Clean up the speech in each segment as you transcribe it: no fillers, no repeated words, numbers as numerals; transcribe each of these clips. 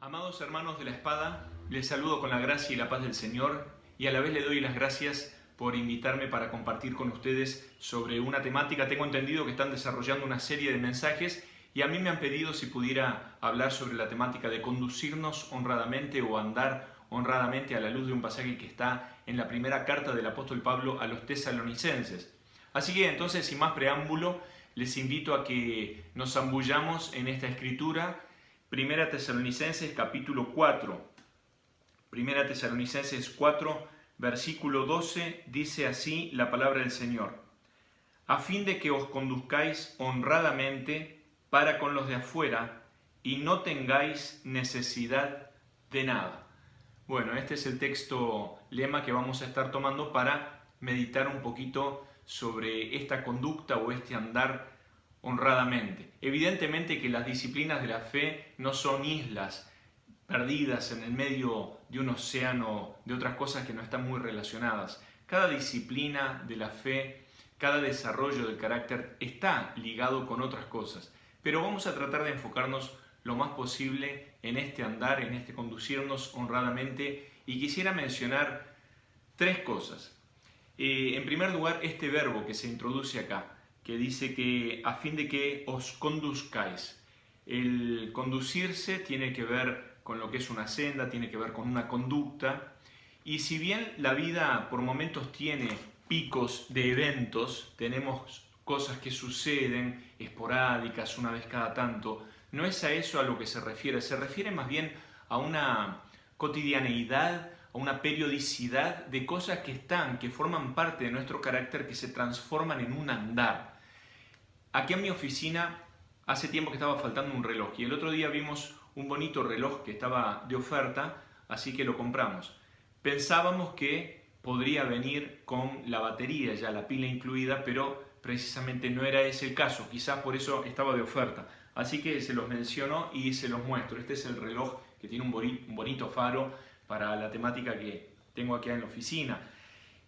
Amados hermanos de la espada, les saludo con la gracia y la paz del Señor y a la vez le doy las gracias por invitarme para compartir con ustedes sobre una temática. Tengo entendido que están desarrollando una serie de mensajes y a mí me han pedido si pudiera hablar sobre la temática de conducirnos honradamente o andar honradamente a la luz de un pasaje que está en la primera carta del apóstol Pablo a los tesalonicenses. Así que entonces, sin más preámbulo, les invito a que nos zambullamos en esta escritura. Primera Tesalonicenses capítulo 4. Primera Tesalonicenses 4, versículo 12, dice así la palabra del Señor. A fin de que os conduzcáis honradamente para con los de afuera y no tengáis necesidad de nada. Bueno, este es el texto lema que vamos a estar tomando para meditar un poquito sobre esta conducta o este andar honradamente. Evidentemente que las disciplinas de la fe no son islas perdidas en el medio de un océano de otras cosas que no están muy relacionadas. Cada disciplina de la fe, cada desarrollo del carácter está ligado con otras cosas. Pero vamos a tratar de enfocarnos lo más posible en este andar, en este conducirnos honradamente, y quisiera mencionar tres cosas. En primer lugar, este verbo que se introduce acá, que dice que a fin de que os conduzcáis. El conducirse tiene que ver con lo que es una senda, tiene que ver con una conducta, y si bien la vida por momentos tiene picos de eventos, tenemos cosas que suceden esporádicas una vez cada tanto, no es a eso a lo que se refiere más bien a una cotidianeidad, a una periodicidad de cosas que forman parte de nuestro carácter, que se transforman en un andar. Aquí en mi oficina hace tiempo que estaba faltando un reloj y el otro día vimos un bonito reloj que estaba de oferta, así que lo compramos. Pensábamos que podría venir con la batería, ya la pila incluida, pero precisamente no era ese el caso, quizás por eso estaba de oferta. Así que se los menciono y se los muestro. Este es el reloj que tiene un bonito faro para la temática que tengo aquí en la oficina.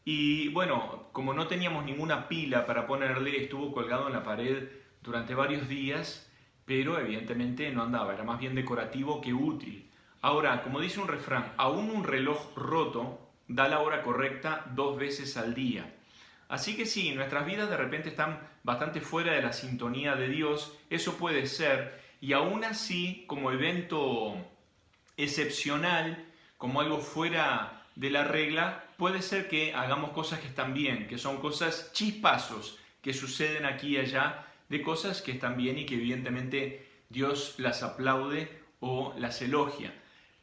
Y bueno, como no teníamos ninguna pila para ponerle, estuvo colgado en la pared durante varios días, pero evidentemente no andaba, era más bien decorativo que útil. Ahora, como dice un refrán, aún un reloj roto da la hora correcta 2 veces al día. Así que sí, nuestras vidas de repente están bastante fuera de la sintonía de Dios, eso puede ser, y aún así, como evento excepcional, como algo fuera de la regla, puede ser que hagamos cosas que están bien, que son cosas chispazos que suceden aquí y allá, de cosas que están bien y que evidentemente Dios las aplaude o las elogia.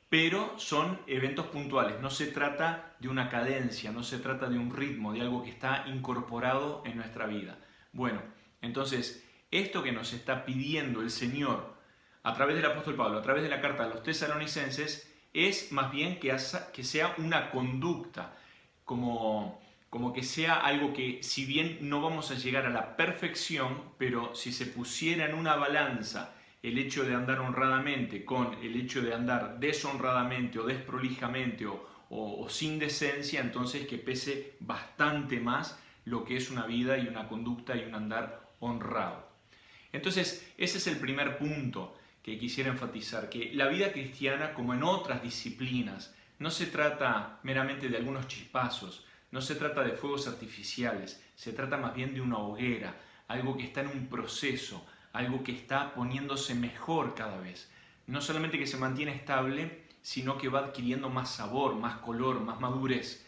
Pero son eventos puntuales, no se trata de una cadencia, no se trata de un ritmo, de algo que está incorporado en nuestra vida. Bueno, entonces, esto que nos está pidiendo el Señor a través del apóstol Pablo, a través de la carta a los tesalonicenses, es más bien que sea una conducta, como que sea algo que, si bien no vamos a llegar a la perfección, pero si se pusiera en una balanza el hecho de andar honradamente con el hecho de andar deshonradamente o desprolijamente o sin decencia, entonces que pese bastante más lo que es una vida y una conducta y un andar honrado. Entonces, ese es el primer punto que quisiera enfatizar, que la vida cristiana, como en otras disciplinas, no se trata meramente de algunos chispazos, no se trata de fuegos artificiales, se trata más bien de una hoguera, algo que está en un proceso, algo que está poniéndose mejor cada vez. No solamente que se mantiene estable, sino que va adquiriendo más sabor, más color, más madurez.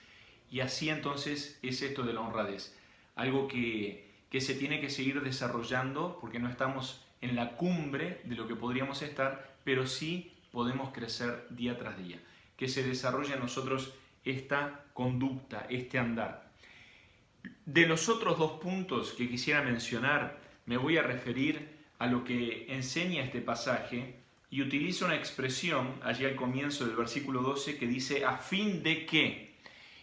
Y así entonces es esto de la honradez, algo que se tiene que seguir desarrollando porque no estamos en la cumbre de lo que podríamos estar, pero sí podemos crecer día tras día. Que se desarrolle en nosotros esta conducta, este andar. De los otros dos puntos que quisiera mencionar, me voy a referir a lo que enseña este pasaje y utilizo una expresión allí al comienzo del versículo 12 que dice a fin de que.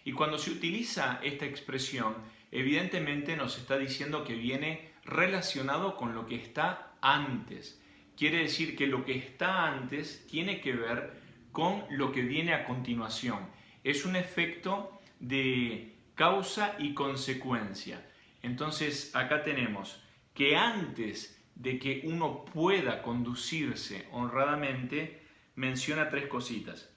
Y cuando se utiliza esta expresión, evidentemente nos está diciendo que viene relacionado con lo que está antes. Quiere decir que lo que está antes tiene que ver con lo que viene a continuación. Es un efecto de causa y consecuencia. Entonces acá tenemos que antes de que uno pueda conducirse honradamente, menciona 3 cositas.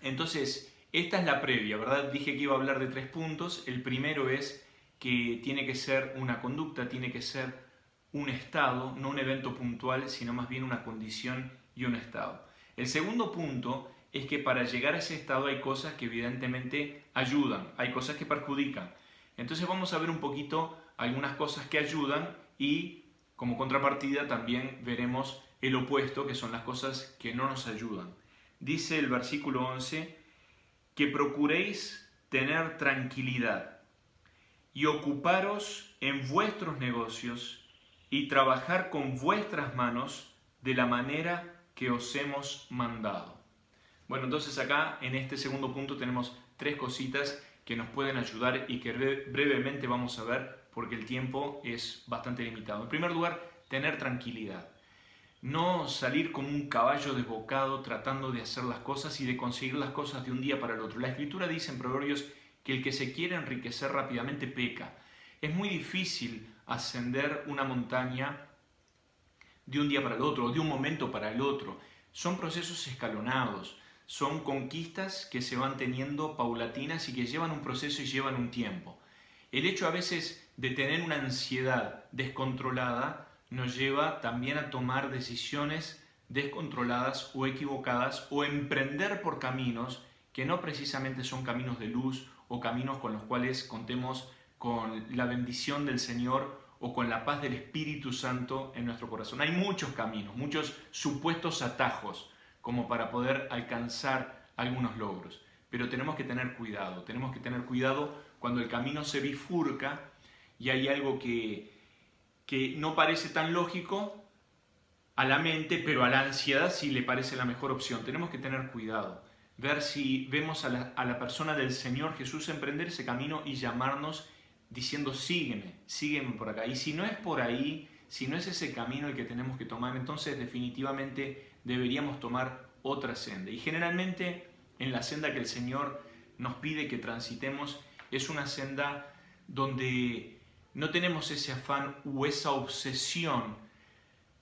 Entonces, esta es la previa, ¿verdad? Dije que iba a hablar de 3 puntos. El primero es que tiene que ser una conducta, tiene que ser un estado, no un evento puntual, sino más bien una condición y un estado. El segundo punto es que para llegar a ese estado hay cosas que evidentemente ayudan, hay cosas que perjudican. Entonces vamos a ver un poquito algunas cosas que ayudan y como contrapartida también veremos el opuesto, que son las cosas que no nos ayudan. Dice el versículo 11, que procuréis tener tranquilidad y ocuparos en vuestros negocios y trabajar con vuestras manos de la manera que os hemos mandado. Bueno, entonces acá en este segundo punto tenemos 3 cositas que nos pueden ayudar y que brevemente vamos a ver porque el tiempo es bastante limitado. En primer lugar, tener tranquilidad. No salir como un caballo desbocado tratando de hacer las cosas y de conseguir las cosas de un día para el otro. La Escritura dice en Proverbios que el que se quiere enriquecer rápidamente peca. Es muy difícil ascender una montaña de un día para el otro o de un momento para el otro. Son procesos escalonados, son conquistas que se van teniendo paulatinas y que llevan un proceso y llevan un tiempo. El hecho a veces de tener una ansiedad descontrolada nos lleva también a tomar decisiones descontroladas o equivocadas o emprender por caminos que no precisamente son caminos de luz o caminos con los cuales contemos con la bendición del Señor o con la paz del Espíritu Santo en nuestro corazón. Hay muchos caminos, muchos supuestos atajos como para poder alcanzar algunos logros, pero tenemos que tener cuidado cuando el camino se bifurca y hay algo que no parece tan lógico a la mente, pero a la ansiedad sí le parece la mejor opción. Tenemos que tener cuidado, ver si vemos a la persona del Señor Jesús emprender ese camino y llamarnos diciendo sígueme por acá. Y si no es por ahí, si no es ese camino el que tenemos que tomar, entonces definitivamente deberíamos tomar otra senda. Y generalmente en la senda que el Señor nos pide que transitemos es una senda donde no tenemos ese afán o esa obsesión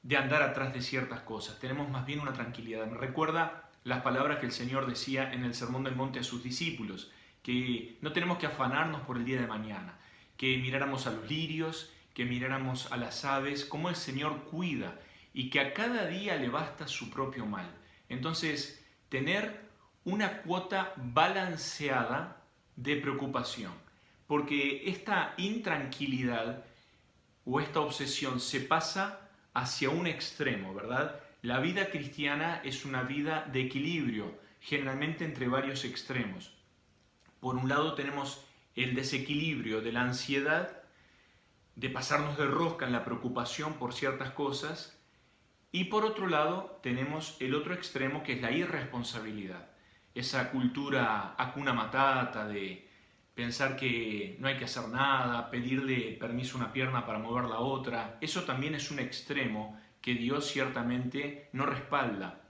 de andar atrás de ciertas cosas. Tenemos más bien una tranquilidad. Me recuerda las palabras que el Señor decía en el Sermón del Monte a sus discípulos, que no tenemos que afanarnos por el día de mañana, que miráramos a los lirios, que miráramos a las aves, cómo el Señor cuida y que a cada día le basta su propio mal. Entonces, tener una cuota balanceada de preocupación, porque esta intranquilidad o esta obsesión se pasa hacia un extremo, ¿verdad? La vida cristiana es una vida de equilibrio, generalmente entre varios extremos. Por un lado tenemos el desequilibrio de la ansiedad, de pasarnos de rosca en la preocupación por ciertas cosas, y por otro lado tenemos el otro extremo que es la irresponsabilidad, esa cultura hakuna matata de pensar que no hay que hacer nada, pedirle permiso a una pierna para mover la otra. Eso también es un extremo que Dios ciertamente no respalda.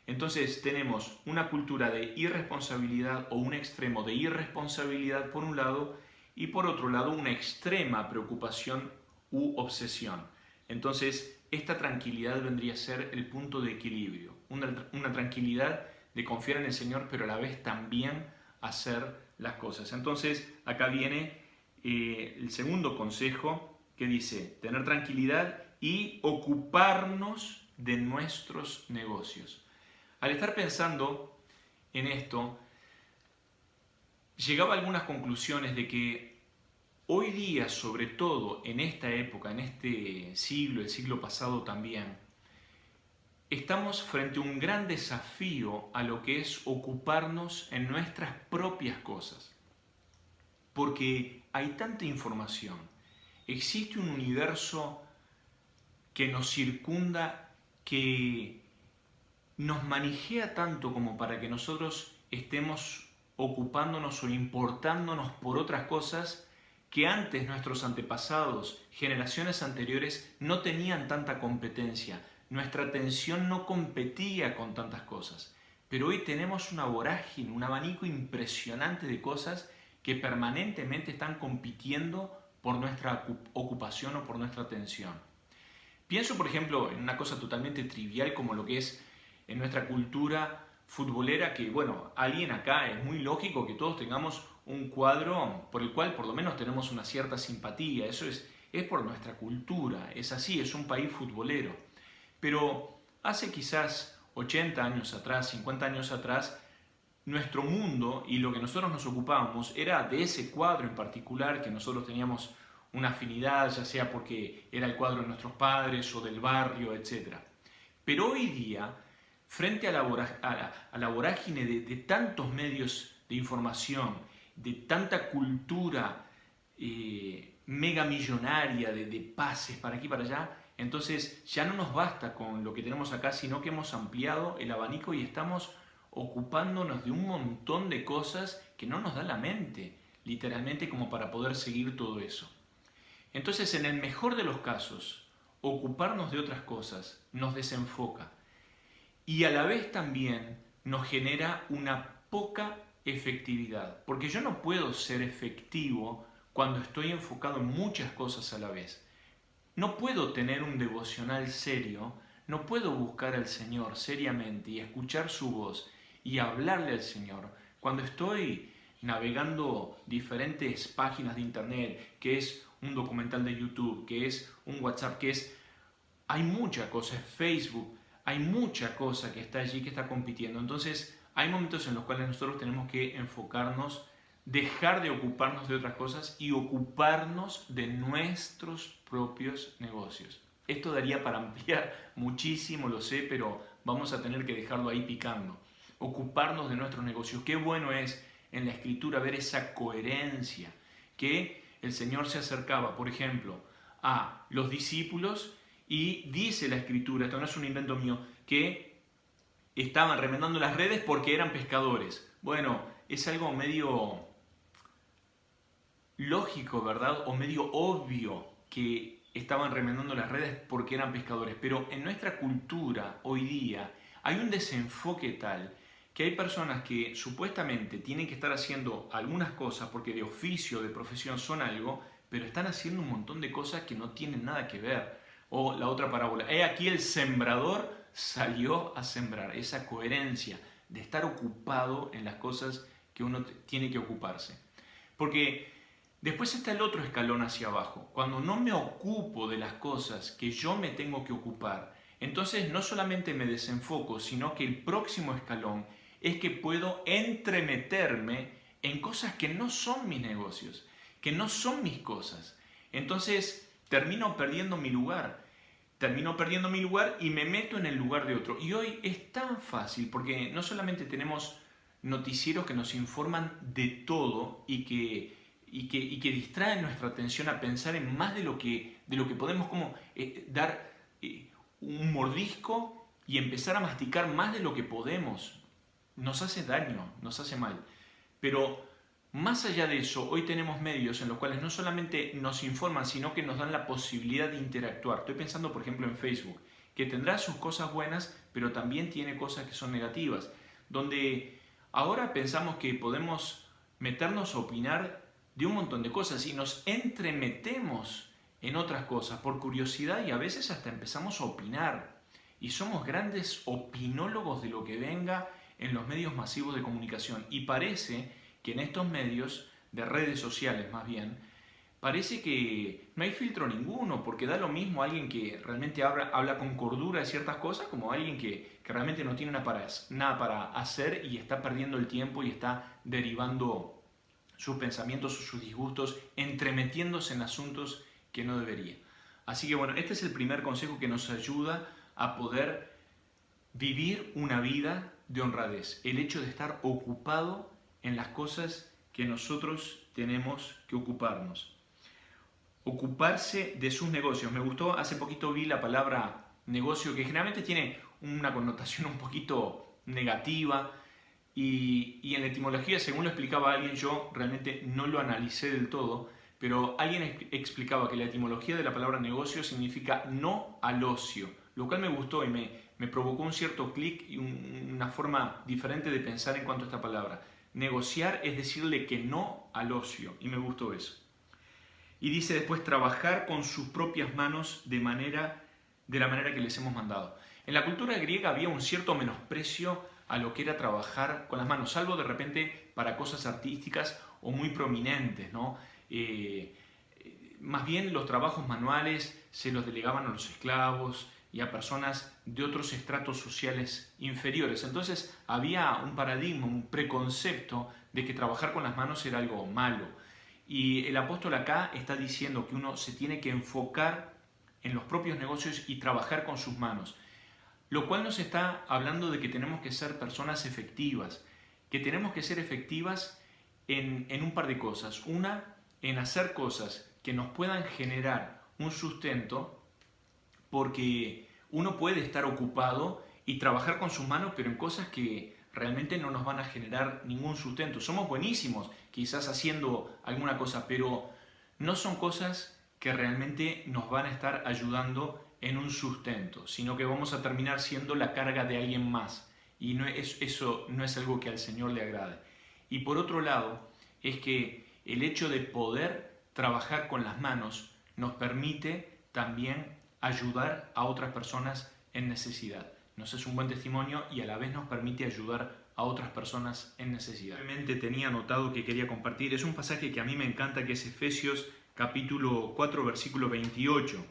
Entonces tenemos una cultura de irresponsabilidad o un extremo de irresponsabilidad por un lado y por otro lado una extrema preocupación u obsesión. Entonces esta tranquilidad vendría a ser el punto de equilibrio, una tranquilidad de confiar en el Señor pero a la vez también hacer las cosas. Entonces acá viene el segundo consejo que dice tener tranquilidad y ocuparnos de nuestros negocios. Al estar pensando en esto, llegaba a algunas conclusiones de que hoy día, sobre todo en esta época, en este siglo, el siglo pasado también, estamos frente a un gran desafío a lo que es ocuparnos en nuestras propias cosas. Porque hay tanta información, existe un universo que nos circunda, que nos manijea tanto como para que nosotros estemos ocupándonos o importándonos por otras cosas que antes nuestros antepasados, generaciones anteriores, no tenían tanta competencia. Nuestra atención no competía con tantas cosas. Pero hoy tenemos una vorágine, un abanico impresionante de cosas que permanentemente están compitiendo por nuestra ocupación o por nuestra atención. Pienso, por ejemplo, en una cosa totalmente trivial como lo que es en nuestra cultura futbolera, que bueno, alguien acá es muy lógico que todos tengamos un cuadro por el cual por lo menos tenemos una cierta simpatía. Eso es por nuestra cultura, es así, es un país futbolero. Pero hace quizás 80 años atrás, 50 años atrás, nuestro mundo y lo que nosotros nos ocupábamos era de ese cuadro en particular, que nosotros teníamos una afinidad, ya sea porque era el cuadro de nuestros padres o del barrio, etc. Pero hoy día, frente a la vorágine de tantos medios de información, de tanta cultura mega millonaria de pases para aquí y para allá, entonces ya no nos basta con lo que tenemos acá, sino que hemos ampliado el abanico y estamos ocupándonos de un montón de cosas que no nos da la mente, literalmente, como para poder seguir todo eso. Entonces, en el mejor de los casos, ocuparnos de otras cosas nos desenfoca y a la vez también nos genera una poca efectividad, porque yo no puedo ser efectivo cuando estoy enfocado en muchas cosas a la vez. No puedo tener un devocional serio, no puedo buscar al Señor seriamente y escuchar su voz y hablarle al Señor cuando estoy navegando diferentes páginas de internet, que es un documental de YouTube, que es un WhatsApp, hay mucha cosa, es Facebook, hay mucha cosa que está allí, que está compitiendo. Entonces hay momentos en los cuales nosotros tenemos que enfocarnos, dejar de ocuparnos de otras cosas y ocuparnos de nuestros propios negocios. Esto daría para ampliar muchísimo, lo sé, pero vamos a tener que dejarlo ahí picando. Ocuparnos de nuestros negocios. Qué bueno es en la Escritura ver esa coherencia, que el Señor se acercaba, por ejemplo, a los discípulos y dice la Escritura, esto no es un invento mío, que estaban remendando las redes porque eran pescadores. Bueno, es algo medio lógico, ¿verdad? O medio obvio que estaban remendando las redes porque eran pescadores. Pero en nuestra cultura hoy día hay un desenfoque tal que hay personas que supuestamente tienen que estar haciendo algunas cosas porque de oficio, de profesión son algo, pero están haciendo un montón de cosas que no tienen nada que ver. O la otra parábola, he aquí el sembrador salió a sembrar. Esa coherencia de estar ocupado en las cosas que uno tiene que ocuparse. Porque después está el otro escalón hacia abajo. Cuando no me ocupo de las cosas que yo me tengo que ocupar, entonces no solamente me desenfoco, sino que el próximo escalón es que puedo entremeterme en cosas que no son mis negocios, que no son mis cosas. Entonces termino perdiendo mi lugar. Y me meto en el lugar de otro. Y hoy es tan fácil porque no solamente tenemos noticieros que nos informan de todo y que distraen nuestra atención a pensar en más de lo que podemos como dar un mordisco y empezar a masticar más de lo que podemos. Nos hace daño, nos hace mal. Pero más allá de eso, hoy tenemos medios en los cuales no solamente nos informan, sino que nos dan la posibilidad de interactuar. Estoy pensando, por ejemplo, en Facebook, que tendrá sus cosas buenas, pero también tiene cosas que son negativas, donde ahora pensamos que podemos meternos a opinar de un montón de cosas y nos entremetemos en otras cosas por curiosidad y a veces hasta empezamos a opinar. Y somos grandes opinólogos de lo que venga en los medios masivos de comunicación. Y parece que en estos medios, de redes sociales más bien, parece que no hay filtro ninguno, porque da lo mismo a alguien que realmente habla con cordura de ciertas cosas, como a alguien que realmente no tiene nada para hacer y está perdiendo el tiempo y está derivando sus pensamientos o sus disgustos, entremetiéndose en asuntos que no debería. Así que bueno, este es el primer consejo que nos ayuda a poder vivir una vida de honradez. El hecho de estar ocupado en las cosas que nosotros tenemos que ocuparnos. Ocuparse de sus negocios. Me gustó, hace poquito vi la palabra negocio, que generalmente tiene una connotación un poquito negativa, y en la etimología, según lo explicaba alguien, yo realmente no lo analicé del todo, pero alguien explicaba que la etimología de la palabra negocio significa no al ocio, lo cual me gustó y me provocó un cierto clic y una forma diferente de pensar en cuanto a esta palabra. Negociar es decirle que no al ocio, y me gustó eso. Y dice después, trabajar con sus propias manos de manera de la manera que les hemos mandado. En la cultura griega había un cierto menosprecio a lo que era trabajar con las manos, salvo de repente para cosas artísticas o muy prominentes, ¿no? Más bien los trabajos manuales se los delegaban a los esclavos y a personas de otros estratos sociales inferiores. Entonces había un paradigma, un preconcepto de que trabajar con las manos era algo malo. Y el apóstol acá está diciendo que uno se tiene que enfocar en los propios negocios y trabajar con sus manos. Lo cual nos está hablando de que tenemos que ser personas efectivas, que tenemos que ser efectivas en un par de cosas. Una, en hacer cosas que nos puedan generar un sustento, porque uno puede estar ocupado y trabajar con sus manos, pero en cosas que realmente no nos van a generar ningún sustento. Somos buenísimos quizás haciendo alguna cosa, pero no son cosas que realmente nos van a estar ayudando en un sustento, sino que vamos a terminar siendo la carga de alguien más. Y eso no es algo que al Señor le agrade. Y por otro lado, es que el hecho de poder trabajar con las manos nos permite también ayudar a otras personas en necesidad. Nos es un buen testimonio y a la vez nos permite ayudar a otras personas en necesidad. Realmente tenía anotado que quería compartir. Es un pasaje que a mí me encanta, que es Efesios capítulo 4, versículo 28,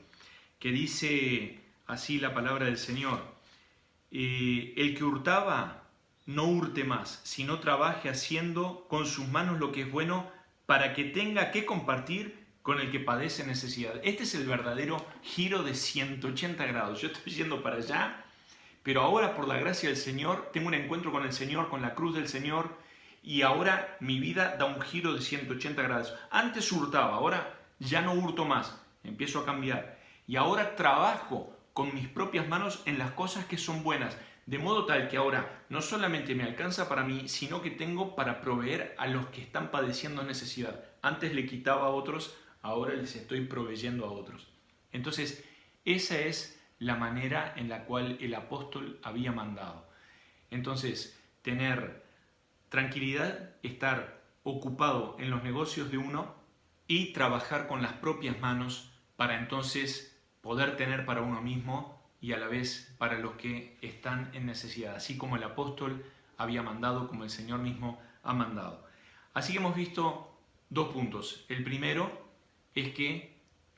que dice así la palabra del Señor: el que hurtaba, no hurte más, sino trabaje haciendo con sus manos lo que es bueno, para que tenga que compartir con el que padece necesidad. Este es el verdadero giro de 180 grados. Yo estoy yendo para allá, pero ahora por la gracia del Señor tengo un encuentro con el Señor, con la cruz del Señor, y ahora mi vida da un giro de 180 grados. Antes hurtaba, ahora ya no hurto más, empiezo a cambiar. Y ahora trabajo con mis propias manos en las cosas que son buenas, de modo tal que ahora no solamente me alcanza para mí, sino que tengo para proveer a los que están padeciendo necesidad. Antes le quitaba a otros, ahora les estoy proveyendo a otros. Entonces, esa es la manera en la cual el apóstol había mandado. Entonces, tener tranquilidad, estar ocupado en los negocios de uno y trabajar con las propias manos para entonces poder tener para uno mismo y a la vez para los que están en necesidad, así como el apóstol había mandado, como el Señor mismo ha mandado. Así que hemos visto dos puntos. El primero es que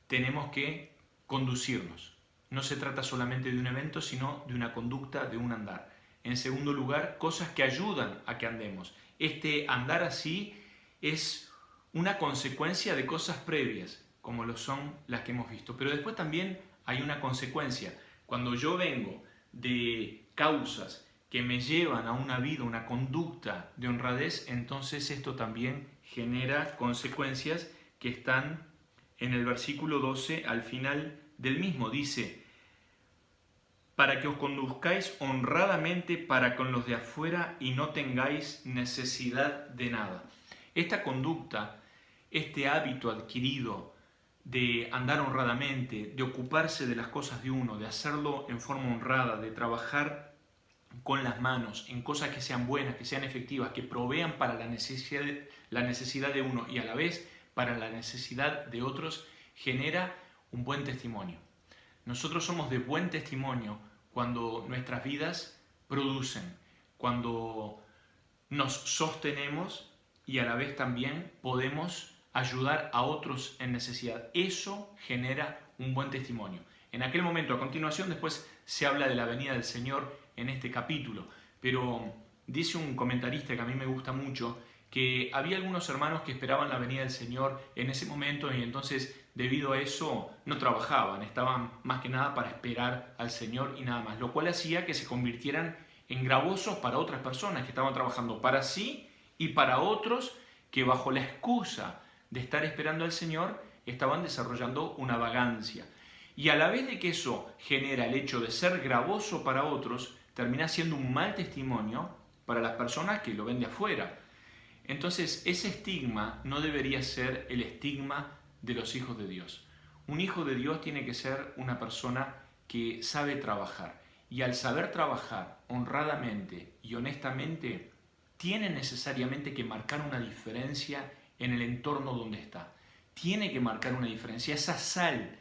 tenemos que conducirnos. No se trata solamente de un evento, sino de una conducta, de un andar. En segundo lugar, cosas que ayudan a que andemos. Este andar así es una consecuencia de cosas previas, como lo son las que hemos visto. Pero después también hay una consecuencia. Cuando yo vengo de causas que me llevan a una vida, una conducta de honradez, entonces esto también genera consecuencias que están en el versículo 12 al final del mismo. Dice: para que os conduzcáis honradamente para con los de afuera y no tengáis necesidad de nada. Esta conducta, este hábito adquirido de andar honradamente, de ocuparse de las cosas de uno, de hacerlo en forma honrada, de trabajar con las manos en cosas que sean buenas, que sean efectivas, que provean para la necesidad de uno y a la vez para la necesidad de otros, genera un buen testimonio. Nosotros somos de buen testimonio cuando nuestras vidas producen, cuando nos sostenemos y a la vez también podemos ayudar a otros en necesidad. Eso genera un buen testimonio. En aquel momento, a continuación, después se habla de la venida del Señor en este capítulo, pero dice un comentarista que a mí me gusta mucho, que había algunos hermanos que esperaban la venida del Señor en ese momento y entonces debido a eso no trabajaban, estaban más que nada para esperar al Señor y nada más, lo cual hacía que se convirtieran en gravosos para otras personas que estaban trabajando para sí y para otros que bajo la excusa de estar esperando al Señor estaban desarrollando una vagancia. Y a la vez de que eso genera el hecho de ser gravoso para otros, termina siendo un mal testimonio para las personas que lo ven de afuera. Entonces, ese estigma no debería ser el estigma de los hijos de Dios. Un hijo de Dios tiene que ser una persona que sabe trabajar. Y al saber trabajar honradamente y honestamente, tiene necesariamente que marcar una diferencia en el entorno donde está. Tiene que marcar una diferencia. Esa sal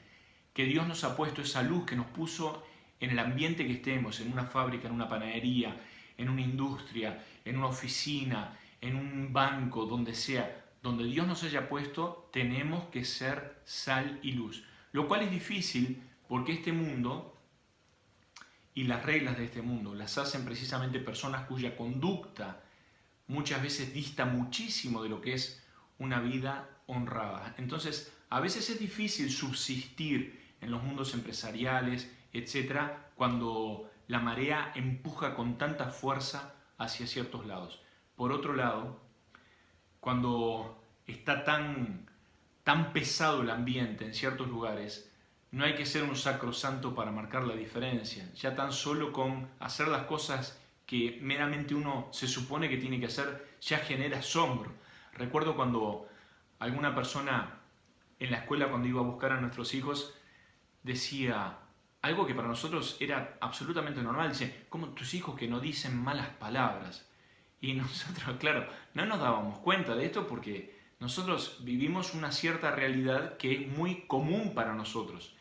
que Dios nos ha puesto esa luz, que nos puso en el ambiente que estemos, en una fábrica, en una panadería, en una industria, en una oficina, en un banco, donde sea, donde Dios nos haya puesto, tenemos que ser sal y luz. Lo cual es difícil porque este mundo y las reglas de este mundo las hacen precisamente personas cuya conducta muchas veces dista muchísimo de lo que es una vida honrada. Entonces, a veces es difícil subsistir en los mundos empresariales, etcétera, cuando la marea empuja con tanta fuerza hacia ciertos lados. Por otro lado, cuando está tan pesado el ambiente en ciertos lugares, no hay que ser un sacrosanto para marcar la diferencia. Ya tan solo con hacer las cosas que meramente uno se supone que tiene que hacer, ya genera asombro. Recuerdo cuando alguna persona en la escuela, cuando iba a buscar a nuestros hijos, decía algo que para nosotros era absolutamente normal. Dice, ¿cómo tus hijos que no dicen malas palabras? Y nosotros, claro, no nos dábamos cuenta de esto porque nosotros vivimos una cierta realidad que es muy común para nosotros.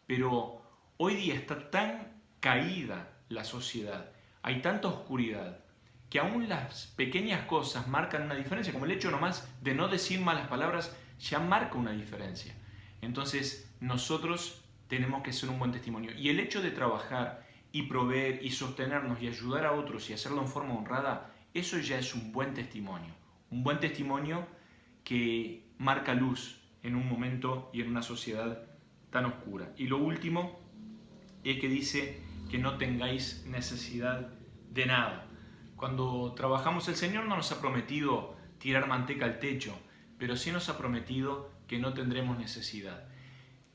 Pero hoy día está tan caída la sociedad, hay tanta oscuridad, que aún las pequeñas cosas marcan una diferencia, como el hecho nomás de no decir malas palabras ya marca una diferencia. Entonces nosotros tenemos que ser un buen testimonio. Y el hecho de trabajar y proveer y sostenernos y ayudar a otros y hacerlo en forma honrada, eso ya es un buen testimonio. Un buen testimonio que marca luz en un momento y en una sociedad tan oscura. Y lo último es que dice que no tengáis necesidad de nada. Cuando trabajamos, el Señor no nos ha prometido tirar manteca al techo, pero sí nos ha prometido que no tendremos necesidad.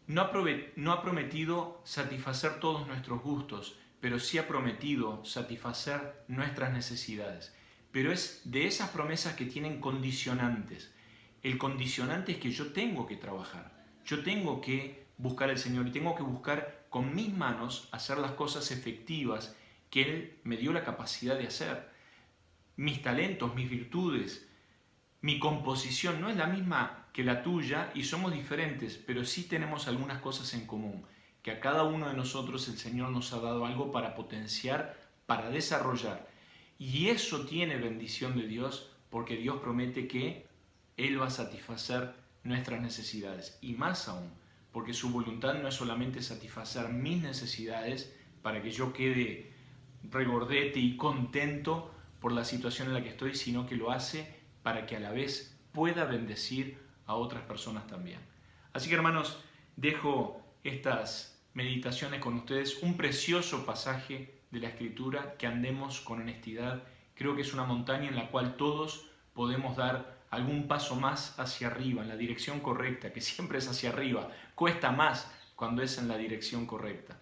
No ha prometido satisfacer todos nuestros gustos, pero sí ha prometido satisfacer nuestras necesidades. Pero es de esas promesas que tienen condicionantes. El condicionante es que yo tengo que trabajar, yo tengo que buscar al Señor y tengo que buscar con mis manos hacer las cosas efectivas que Él me dio la capacidad de hacer. Mis talentos, mis virtudes, mi composición no es la misma que la tuya y somos diferentes, pero sí tenemos algunas cosas en común, que a cada uno de nosotros el Señor nos ha dado algo para potenciar, para desarrollar. Y eso tiene bendición de Dios porque Dios promete que Él va a satisfacer nuestras necesidades. Y más aún, porque su voluntad no es solamente satisfacer mis necesidades para que yo quede regordete y contento por la situación en la que estoy, sino que lo hace para que a la vez pueda bendecir a otras personas también. Así que hermanos, dejo estas meditaciones con ustedes, un precioso pasaje de la Escritura, que andemos con honestidad. Creo que es una montaña en la cual todos podemos dar algún paso más hacia arriba, en la dirección correcta, que siempre es hacia arriba. Cuesta más cuando es en la dirección correcta.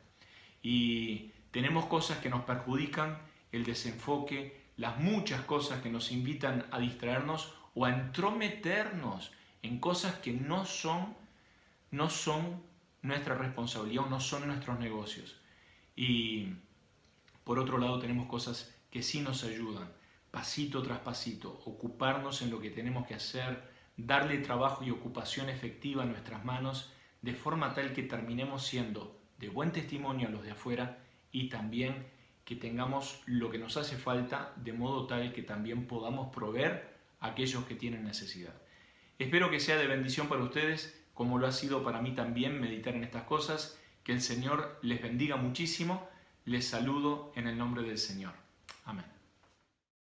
Y tenemos cosas que nos perjudican, el desenfoque, las muchas cosas que nos invitan a distraernos o a entrometernos en cosas que no son nuestra responsabilidad o no son nuestros negocios. Y por otro lado tenemos cosas que sí nos ayudan, pasito tras pasito, ocuparnos en lo que tenemos que hacer, darle trabajo y ocupación efectiva a nuestras manos, de forma tal que terminemos siendo de buen testimonio a los de afuera y también que tengamos lo que nos hace falta, de modo tal que también podamos proveer a aquellos que tienen necesidad. Espero que sea de bendición para ustedes, como lo ha sido para mí también meditar en estas cosas. Que el Señor les bendiga muchísimo. Les saludo en el nombre del Señor. Amén.